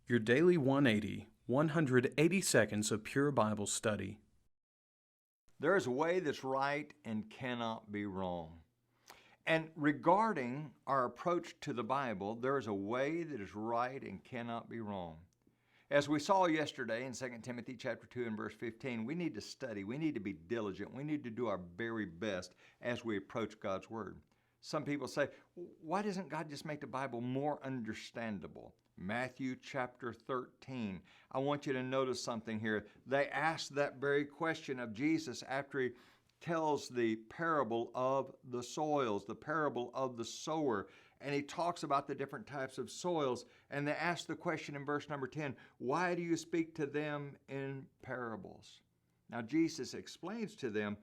Your Daily 180, 180 seconds of pure Bible study. There is a way that's right and cannot be wrong. And regarding our approach to the Bible, there is a way that is right and cannot be wrong. As we saw yesterday in 2 Timothy chapter 2 and verse 15, we need to study, we need to be diligent, we need to do our very best as we approach God's Word. Some people say, why doesn't God just make the Bible more understandable? Matthew chapter 13. I want you to notice something here. They asked that very question of Jesus after he tells the parable of the soils, the parable of the sower, and he talks about the different types of soils. And they ask the question in verse number 10, why do you speak to them in parables? Now Jesus explains to them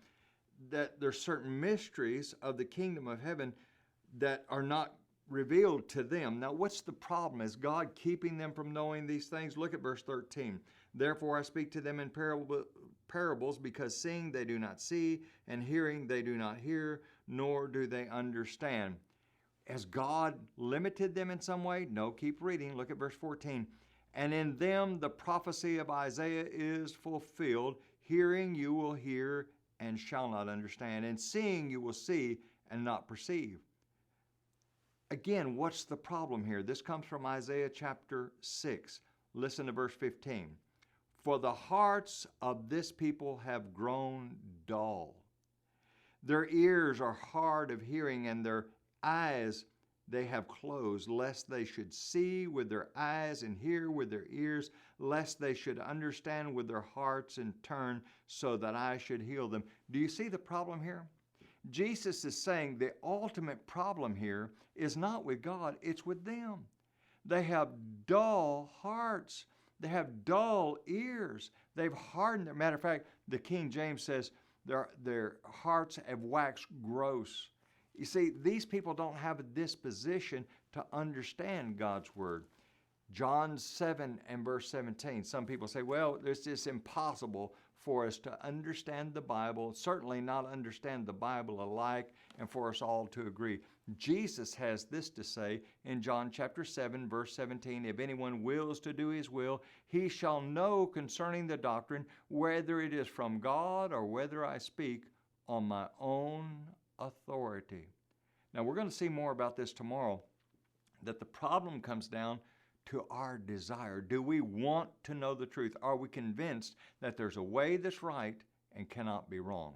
that there's certain mysteries of the kingdom of heaven that are not revealed to them. Now, what's the problem? Is God keeping them from knowing these things? Look at verse 13. Therefore I speak to them in parables, because seeing they do not see, and hearing they do not hear, nor do they understand. Has God limited them in some way? No, keep reading. Look at verse 14. And in them the prophecy of Isaiah is fulfilled. Hearing you will hear and shall not understand, and seeing you will see and not perceive. Again, what's the problem here? This comes from Isaiah chapter 6. Listen to verse 15. For the hearts of this people have grown dull. Their ears are hard of hearing, and their eyes they have closed, lest they should see with their eyes and hear with their ears, lest they should understand with their hearts and turn, so that I should heal them. Do you see the problem here? Jesus is saying the ultimate problem here is not with God, it's with them. They have dull hearts. They have dull ears. They've hardened their, matter of fact, the King James says their hearts have waxed gross. You see, these people don't have a disposition to understand God's Word. John 7 and verse 17. Some people say, well, it's just impossible for us to understand the Bible, certainly not understand the Bible alike, and for us all to agree. Jesus has this to say in John chapter 7, verse 17, if anyone wills to do his will, he shall know concerning the doctrine, whether it is from God or whether I speak on my own authority. Now, we're going to see more about this tomorrow, that the problem comes down to our desire. Do we want to know the truth? Are we convinced that there's a way that's right and cannot be wrong?